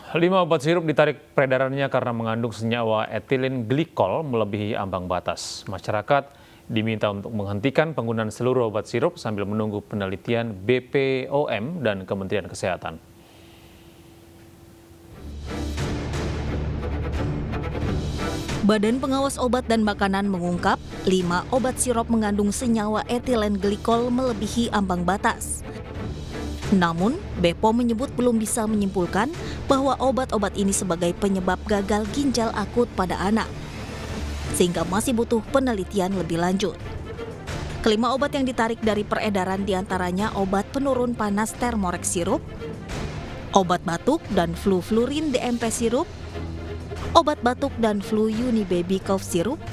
5 obat sirup ditarik peredarannya karena mengandung senyawa etilen glikol melebihi ambang batas. Masyarakat diminta untuk menghentikan penggunaan seluruh obat sirup sambil menunggu penelitian BPOM dan Kementerian Kesehatan. Badan Pengawas Obat dan Makanan mengungkap 5 obat sirup mengandung senyawa etilen glikol melebihi ambang batas. Namun, BPOM menyebut belum bisa menyimpulkan bahwa obat-obat ini sebagai penyebab gagal ginjal akut pada anak, sehingga masih butuh penelitian lebih lanjut. Kelima obat yang ditarik dari peredaran diantaranya obat penurun panas Thermorex sirup, obat batuk dan flu flurin DMP sirup, obat batuk dan flu Unibaby Cough sirup,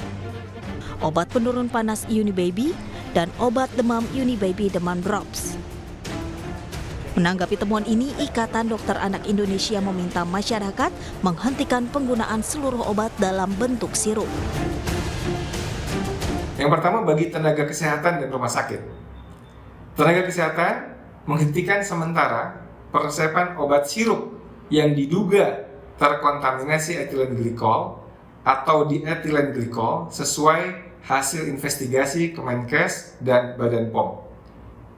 obat penurun panas Unibaby, dan obat demam Unibaby Demam Drops. Menanggapi temuan ini, Ikatan Dokter Anak Indonesia meminta masyarakat menghentikan penggunaan seluruh obat dalam bentuk sirup. Yang pertama, bagi tenaga kesehatan dan rumah sakit. Tenaga kesehatan menghentikan sementara peresepan obat sirup yang diduga terkontaminasi etilen glikol atau dietilen glikol sesuai hasil investigasi Kemenkes dan Badan POM.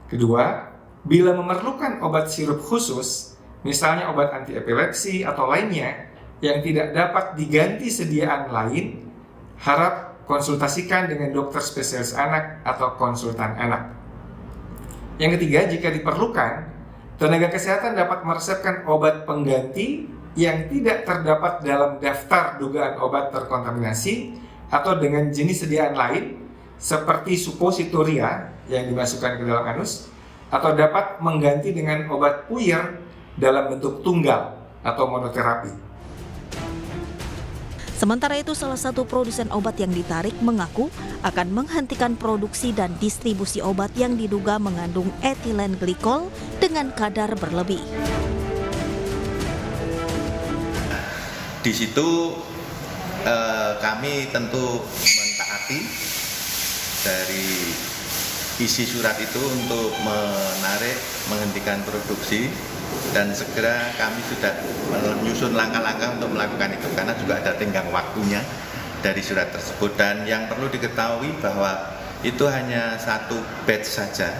Kedua, bila memerlukan obat sirup khusus, misalnya obat anti epilepsi atau lainnya yang tidak dapat diganti sediaan lain, harap konsultasikan dengan dokter spesialis anak atau konsultan anak. Yang ketiga, jika diperlukan, tenaga kesehatan dapat meresepkan obat pengganti yang tidak terdapat dalam daftar dugaan obat terkontaminasi atau dengan jenis sediaan lain seperti suppositoria yang dimasukkan ke dalam anus, atau dapat mengganti dengan obat puyer dalam bentuk tunggal atau monoterapi. Sementara itu, salah satu produsen obat yang ditarik mengaku akan menghentikan produksi dan distribusi obat yang diduga mengandung etilen glikol dengan kadar berlebih. Di situ kami tentu mentaati dari isi surat itu untuk menghentikan produksi, dan segera kami sudah menyusun langkah-langkah untuk melakukan itu karena juga ada tenggang waktunya dari surat tersebut. Dan yang perlu diketahui bahwa itu hanya satu batch saja,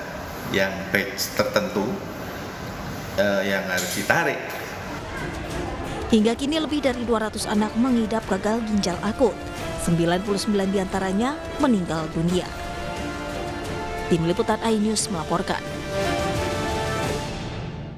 yang batch tertentu yang harus ditarik. Hingga kini lebih dari 200 anak mengidap gagal ginjal akut. 99 diantaranya meninggal dunia. Tim Liputan iNews melaporkan.